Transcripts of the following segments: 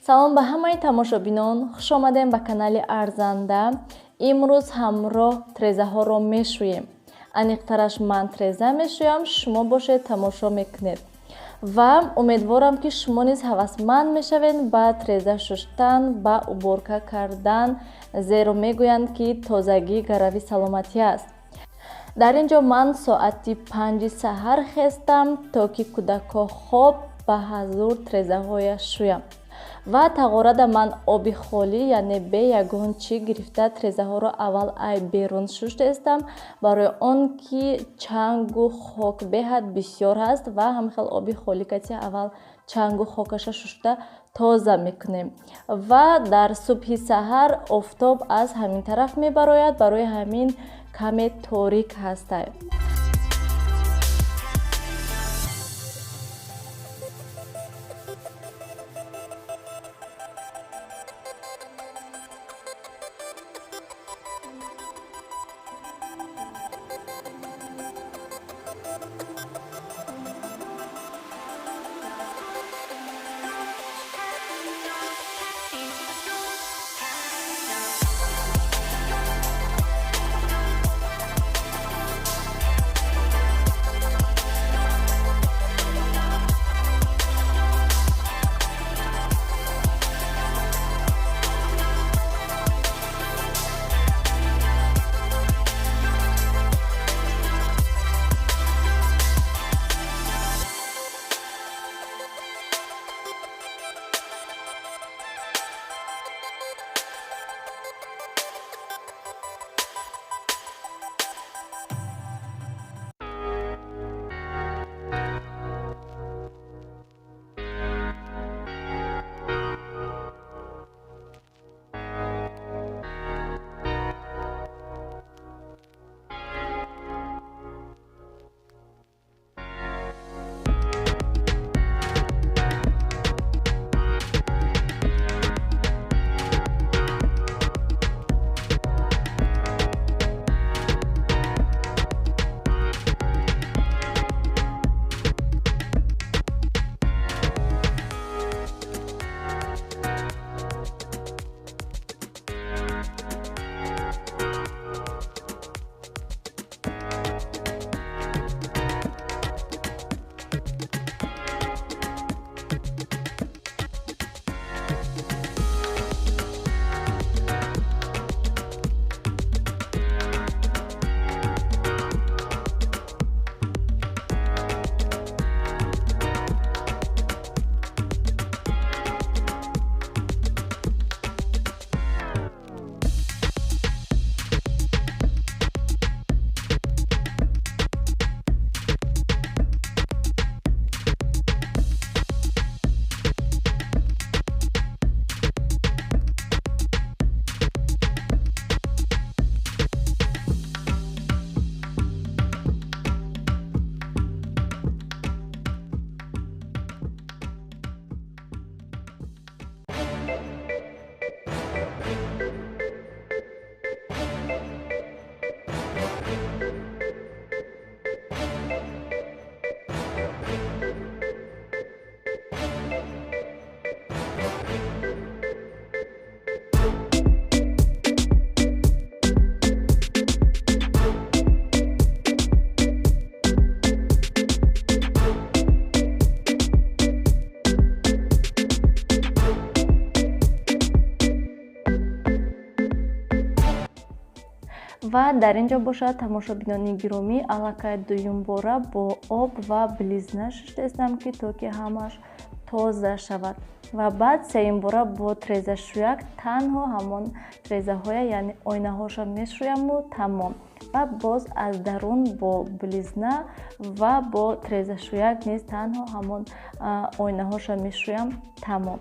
салом ба ҳамаи тамошобинон, хушомадем ба канали АРЗАНДА. имрӯз ҳамроҳ трезаҳоро мешӯем. аниқтараш ман треза мешӯям, шумо бошед тамошо мекунед ва умедворам ки шумо низ ҳавасманд мешавед ба треза шуштан, ба уборка кардан, зеро мегӯянд ки тозагӣ гарави саломатӣ аст. дар ин ҷо ман соати 5 саҳар хестам, то ки кӯдакҳо хоб ба ҳазур трезаҳояш шӯям ва тағорада ман оби холӣ, яъне бе ягон чӣ гирифта трезаҳоро аввал ай берун шуштестам, барои он ки чангу хок беҳад бисёр ҳаст ва ҳамихел оби холӣ кати аввал чангу хокаша шушта тоза мекунем ва дар субҳи саҳар офтоб аз ҳамин тараф мебарояд, барои ҳамин каме торик ҳастад. ва дар ин ҷо бошад тамошобинони гиромӣ, аллакай дуюм бора бо об ва билизна шуштестам ки то ки ҳамаш тоза шавад ва баъд сеюм бора бо трезашӯяк танҳо ҳамон трезаҳоя, яъне ойнаҳоша мешӯяму тамом. ва боз аз дарун бо билизна ва бо трезашӯяк низ танҳо ҳамон ойнаҳоша мешӯям тамом.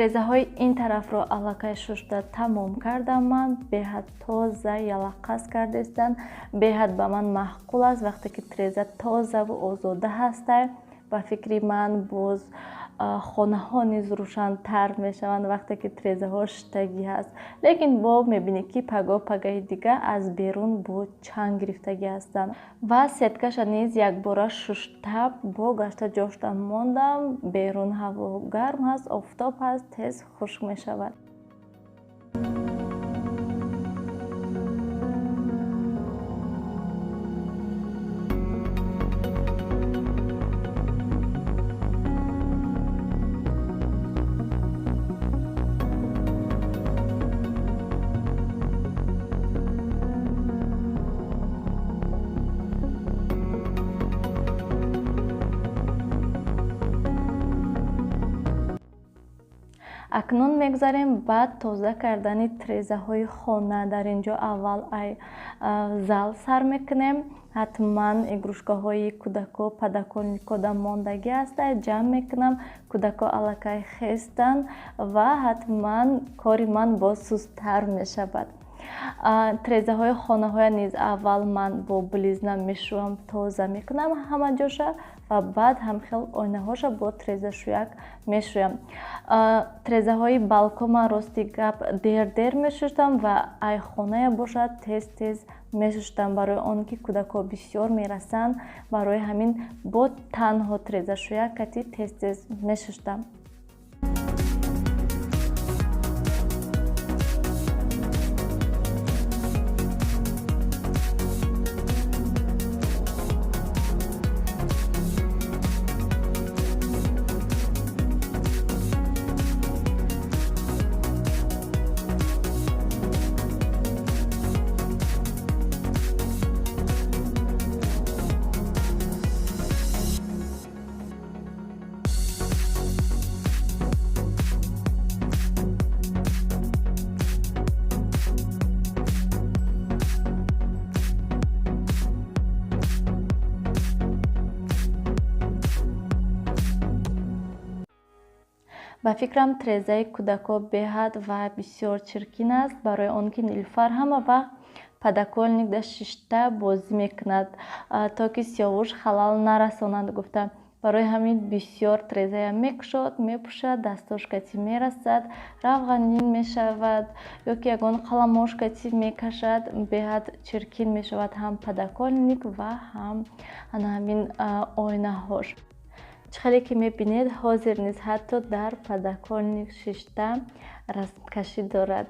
трезаҳои ин тарафро аллакай шушта тамом кардам. Ман беҳад тоза ялаққас кардестан, беҳад ба ман маъқул аст. Вақте ки треза тозаву озода ҳастай, ба фикри ман боз хонаҳо низ рӯшантар мешаванд вақте ки трезаҳо шиштагӣ ҳаст. Лекин бо мебинӣ ки пагаи дига аз берун бо чанг гирифтагӣ ҳастанд. Ва сеткаша низ якбора шушта бо гашта ҷошта мондам. Берун ҳаво гарм ҳаст, офтоб ҳаст, тез хушк мешавад. акнун мегзарем ба тоза кардани трезаҳои хона. Дар ин ҷо аввал зал сар мекунем. ҳатман игрушкаҳои кӯдако падаколнико мондагӣ ҳаста ҷамъ мекунам. Кӯдако аллакай хестанд ва ҳатман кори ман боз сусттар мешавад. трезаҳои хонаҳоя низ аввал ман бо близна мешӯам, тоза мекунам ҳама ҷоша ва баъд ҳамхел ойнаҳоша бо трезашуяк мешӯям. трезаҳои балкона рости гап дер мешуштам ва ай хоная бошад тез мешуштам, барои он ки кӯдако бисёр мерасанд. Барои ҳамин бо танҳо трезашуякати тез мешуштам. ба фикрам трезаи кӯдако беҳад ва бисёр чиркин аст, барои он ки нилуфар ҳама вақт падаколник да шишта бозӣ мекунад, то ки сиёвуш халал нарасонад гуфта. барои ҳамин бисёр трезая мекушод, мепӯшад, дастошкати мерасад, равғанин мешавад ё ки ягон қаламошкати мекашад, беҳад чиркин мешавад ҳам падаколник ва ҳам ҳамин ойнаҳош. чӣ хеле ки мебинед ҳозир низ ҳатто дар падаколник шишта расмкашӣ дорад.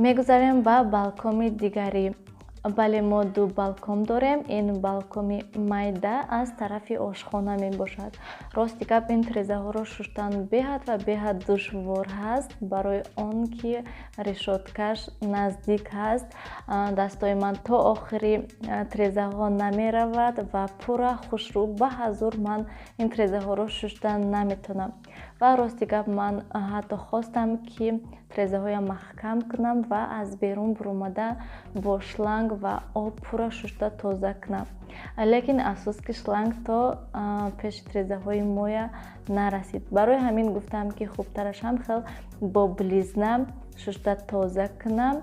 мегузарем ба балкони дигарӣ. бале мо ду балкон дорем. ин балкони майда аз тарафи ошхона мебошад. рости гап ин трезаҳоро шуштан беҳад ва беҳад душвор ҳаст, барои он ки решоткаш наздик ҳаст. дастои ман то охири трезаҳо намеравад ва пурра хушрӯ ба ҳазур ман ин трезаҳоро шуштан наметонам. ва рости гап ман ҳатто хостам ки трезаҳоям маҳкам кунам ва аз берун буромада бо шланг ва об пурра шушта тоза кунам. лекин афсус ки шланг то пеши трезаҳои моя нарасид. барои ҳамин гуфтам ки хубтараш ҳамхел бо близна шушта тоза кунам.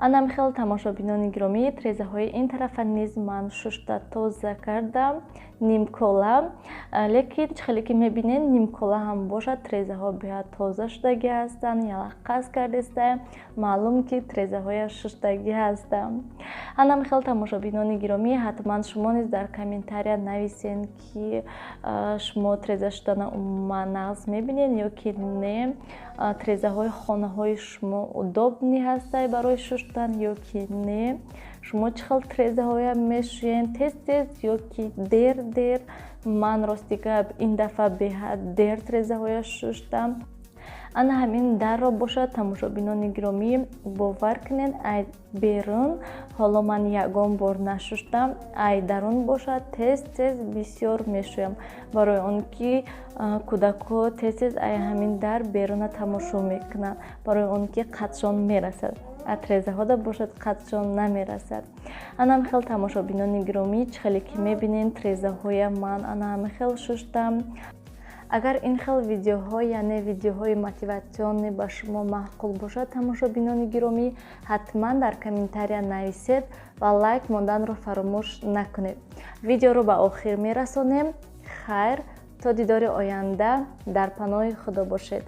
анам хел тамошобинони гиромӣ, трезаҳои ин тарафа низ ман шушта тоза кардам, нимкола, лекин хеле ки мебинед нимкола ҳам бошад, трезаҳо беҳад тоза шудагӣ ҳастанд, ялаққаз кардеста, маълум ки трезаҳояш шуштагӣ ҳастанд. анам хел тамошобинони гиромӣ, ҳатман шумо низ дар комментария нависен ки шумо треза шудана умуман нағз мебинед ё ки не, трезаҳои хонаҳои шумо удобни ҳастанд барои шуштан ё ки не, шумо чӣ хел трезаҳоя мешӯед, тез ё ки дер. Ман рости гап ин дафъа беҳад дер трезаҳоя шуштам. ана ҳамин дарро бошад тамошобинони гиромӣ, бовар кунед ай берун ҳоло ман ягон бор нашуштам, ай дарун бошад тез бисёр мешӯям, барои он ки кӯдакҳо тез ай ҳамин дар беруна тамошо мекунанд, барои он ки қадшон мерасад. трезаҳода бошад қадшон намерасад. анам хел тамошобинони гиромӣ, чӣ хеле ки мебинед трезаҳоя ман ана ҳама хел шуштам. агар ин хел видеоҳо, яъне видеоҳои мотиватсионӣ ба шумо маъқул бошад тамошобинони гиромӣ, ҳатман дар комментария нависед ва лайк монданро фаромӯш накунед. видеоро ба охир мерасонем. хайр, то дидори оянда, дар паноҳи худо бошед.